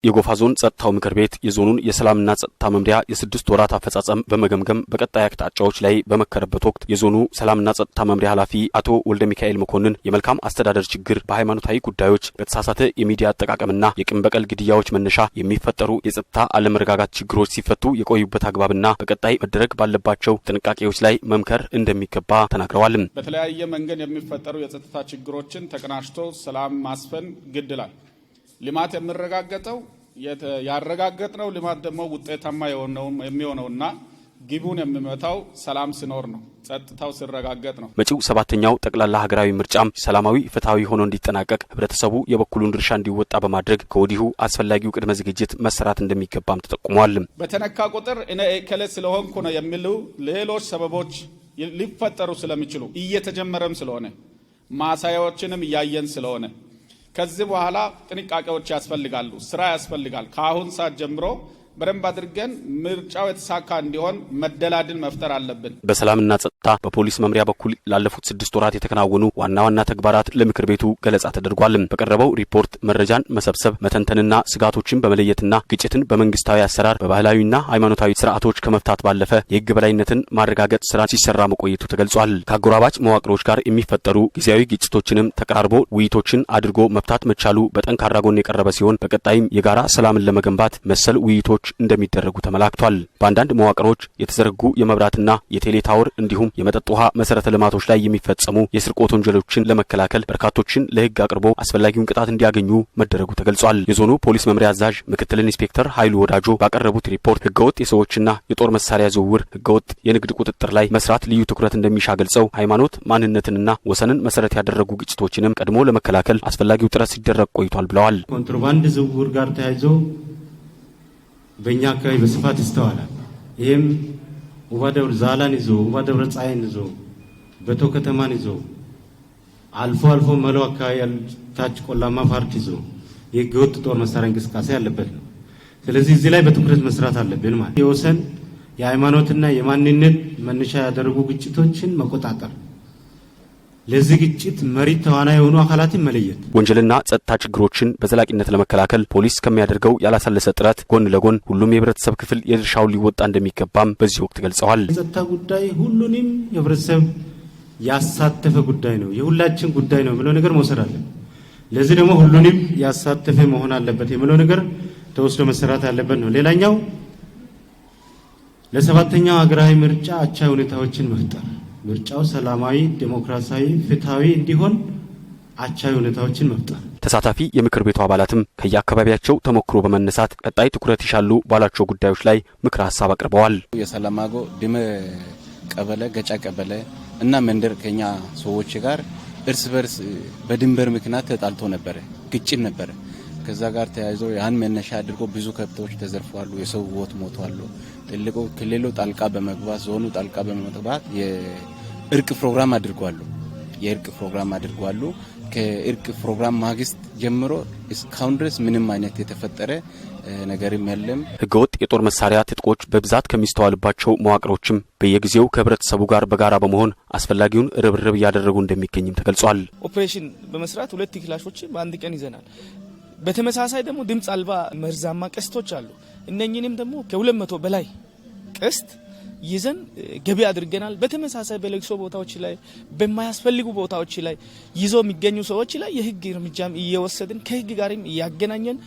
የጎፋ ዞን ጸጥታው ምክር ቤት የዞኑን የሰላምና ጸጥታ መምሪያ የ6 ወራት አፈጻጸም በመገምገም በቀጣይ አቅጣጫዎች ላይ በመከረበት ወቅት የዞኑ ሰላምና ጸጥታ መምሪያ ኃላፊ አቶ ወልደ ሚካኤል መኮንን የመልካም አስተዳደር ችግር በሃይማኖታዊ ጉዳዮች በተሳሳተ የሚዲያ አጠቃቀምና የቂም በቀል ግድያዎች መነሻ የሚፈጠሩ የጸጥታ አለመረጋጋት ችግሮች ሲፈቱ የቆዩበት አግባብና በቀጣይ መደረግ ባለባቸው ጥንቃቄዎች ላይ መምከር እንደሚገባ ተናግረዋል። በተለያየ መንገድ የሚፈጠሩ የጸጥታ ችግሮችን ተቀናጅቶ ሰላም ማስፈን ግድ ይላል። ልማት የሚረጋገጠው ያረጋገጥነው ልማት ደግሞ ውጤታማ የሚሆነውና ግቡን የሚመታው ሰላም ሲኖር ነው፣ ጸጥታው ሲረጋገጥ ነው። መጪው 7ኛው ጠቅላላ ሀገራዊ ምርጫም ሰላማዊ ፍትሃዊ ሆኖ እንዲጠናቀቅ ህብረተሰቡ የበኩሉን ድርሻ እንዲወጣ በማድረግ ከወዲሁ አስፈላጊው ቅድመ ዝግጅት መሰራት እንደሚገባም ተጠቁሟል። በተነካ ቁጥር እኔ እከሌ ስለሆንኩ ነው የሚሉ ሌሎች ሰበቦች ሊፈጠሩ ስለሚችሉ እየተጀመረም ስለሆነ ማሳያዎችንም እያየን ስለሆነ ከዚህ በኋላ ጥንቃቄዎች ያስፈልጋሉ፣ ስራ ያስፈልጋል። ከአሁን ሰዓት ጀምሮ በደንብ አድርገን ምርጫው የተሳካ እንዲሆን መደላድል መፍጠር አለብን። በሰላምና ጸጥታ በፖሊስ መምሪያ በኩል ላለፉት 6 ወራት የተከናወኑ ዋና ዋና ተግባራት ለምክር ቤቱ ገለጻ ተደርጓል። በቀረበው ሪፖርት መረጃን መሰብሰብ፣ መተንተንና ስጋቶችን በመለየትና ግጭትን በመንግስታዊ አሰራር በባህላዊና ሃይማኖታዊ ስርዓቶች ከመፍታት ባለፈ የህግ በላይነትን ማረጋገጥ ስራ ሲሰራ መቆየቱ ተገልጿል። ከአጎራባች መዋቅሮች ጋር የሚፈጠሩ ጊዜያዊ ግጭቶችንም ተቀራርቦ ውይይቶችን አድርጎ መፍታት መቻሉ በጠንካራ ጎን የቀረበ ሲሆን በቀጣይም የጋራ ሰላምን ለመገንባት መሰል ውይይቶች እንደሚደረጉ ተመላክቷል። በአንዳንድ መዋቅሮች የተዘረጉ የመብራትና የቴሌ ታወር እንዲሁም የመጠጥ ውሃ መሰረተ ልማቶች ላይ የሚፈጸሙ የስርቆት ወንጀሎችን ለመከላከል በርካቶችን ለህግ አቅርቦ አስፈላጊውን ቅጣት እንዲያገኙ መደረጉ ተገልጿል። የዞኑ ፖሊስ መምሪያ አዛዥ ምክትል ኢንስፔክተር ኃይሉ ወዳጆ ባቀረቡት ሪፖርት ህገወጥ የሰዎችና የጦር መሳሪያ ዝውውር፣ ህገወጥ የንግድ ቁጥጥር ላይ መስራት ልዩ ትኩረት እንደሚሻ ገልጸው ሃይማኖት፣ ማንነትንና ወሰንን መሰረት ያደረጉ ግጭቶችንም ቀድሞ ለመከላከል አስፈላጊው ጥረት ሲደረግ ቆይቷል ብለዋል። ኮንትሮባንድ ዝውውር ጋር ተያይዞ በእኛ አካባቢ በስፋት ይስተዋላል። ይህም ውባደብረ ዛላን ይዞ ውባደብረ ፀሐይን ይዞ በቶ ከተማን ይዞ አልፎ መለው አካባቢ ታች ቆላማ ፓርክ ይዞ የህገወጥ ጦር መሳሪያ እንቅስቃሴ ያለበት ነው። ስለዚህ እዚህ ላይ በትኩረት መስራት አለብን ማለት የወሰን የሃይማኖትና የማንነት መነሻ ያደረጉ ግጭቶችን መቆጣጠር፣ ለዚህ ግጭት መሪ ተዋናይ የሆኑ አካላትን መለየት፣ ወንጀልና ጸጥታ ችግሮችን በዘላቂነት ለመከላከል ፖሊስ ከሚያደርገው ያላሰለሰ ጥረት ጎን ለጎን ሁሉም የህብረተሰብ ክፍል የድርሻውን ሊወጣ እንደሚገባም በዚህ ወቅት ገልጸዋል። የጸጥታ ጉዳይ ሁሉንም የህብረተሰብ ያሳተፈ ጉዳይ ነው፣ የሁላችን ጉዳይ ነው ብሎ ነገር መውሰድ አለ። ለዚህ ደግሞ ሁሉንም ያሳተፈ መሆን አለበት የሚለው ነገር ተወስዶ መሰራት ያለበት ነው። ሌላኛው ለ7ኛው ሀገራዊ ምርጫ አቻ ሁኔታዎችን መፍጠር፣ ምርጫው ሰላማዊ፣ ዴሞክራሲያዊ፣ ፍትሃዊ እንዲሆን አቻ ሁኔታዎችን መፍጠር። ተሳታፊ የምክር ቤቱ አባላትም ከየአካባቢያቸው ተሞክሮ በመነሳት ቀጣይ ትኩረት ይሻሉ ባላቸው ጉዳዮች ላይ ምክረ ሀሳብ አቅርበዋል። የሰላማጎ ድመ ቀበለ፣ ገጫ ቀበለ እና መንደር ከኛ ሰዎች ጋር እርስ በርስ በድንበር ምክንያት ተጣልቶ ነበረ፣ ግጭት ነበረ። ከዛ ጋር ተያይዞ ያን መነሻ አድርጎ ብዙ ከብቶች ተዘርፈዋል፣ የሰው ህይወት ሞቷል። ትልቁ ክልሉ ጣልቃ በመግባት ዞኑ ጣልቃ በመግባት የእርቅ ፕሮግራም አድርጓሉ። ከእርቅ ፕሮግራም ማግስት ጀምሮ እስካሁን ድረስ ምንም አይነት የተፈጠረ ነገርም የለም። ህገወጥ የጦር መሳሪያ ትጥቆች በብዛት ከሚስተዋልባቸው መዋቅሮችም በየጊዜው ከህብረተሰቡ ጋር በጋራ በመሆን አስፈላጊውን ርብርብ እያደረጉ እንደሚገኝም ተገልጿል። ኦፕሬሽን በመስራት 2 ክላሾች በአንድ ቀን ይዘናል። በተመሳሳይ ደግሞ ድምጽ አልባ መርዛማ ቀስቶች አሉ። እነኚህንም ደግሞ ከ200 በላይ ቀስት ይዘን ገቢ አድርገናል። በተመሳሳይ በለቅሶ ቦታዎች ላይ በማያስፈልጉ ቦታዎች ላይ ይዞ የሚገኙ ሰዎች ላይ የህግ እርምጃም እየወሰድን ከህግ ጋርም እያገናኘን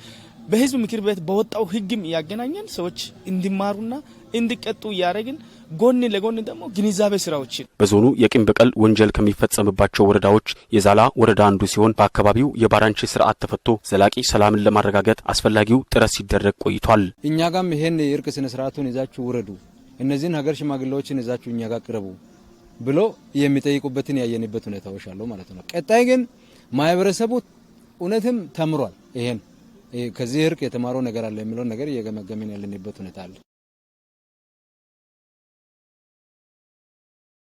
በህዝብ ምክር ቤት በወጣው ህግም እያገናኘን ሰዎች እንዲማሩና እንዲቀጡ እያደረግን ጎን ለጎን ደግሞ ግንዛቤ ስራዎችን በዞኑ የቂም በቀል ወንጀል ከሚፈጸምባቸው ወረዳዎች የዛላ ወረዳ አንዱ ሲሆን በአካባቢው የባራንቺ ስርዓት ተፈቶ ዘላቂ ሰላምን ለማረጋገጥ አስፈላጊው ጥረት ሲደረግ ቆይቷል። እኛ ጋም ይሄን የእርቅ ስነ ስርዓቱን ይዛችሁ ውረዱ፣ እነዚህን ሀገር ሽማግሌዎችን ይዛችሁ እኛ ጋር ቅረቡ ብሎ የሚጠይቁበትን ያየንበት ሁኔታዎች አሉ ማለት ነው። ቀጣይ ግን ማህበረሰቡ እውነትም ተምሯል። ይሄን ከዚህ እርቅ የተማረው ነገር አለ የሚለው ነገር እየገመገምን ያለንበት ሁኔታ አለ።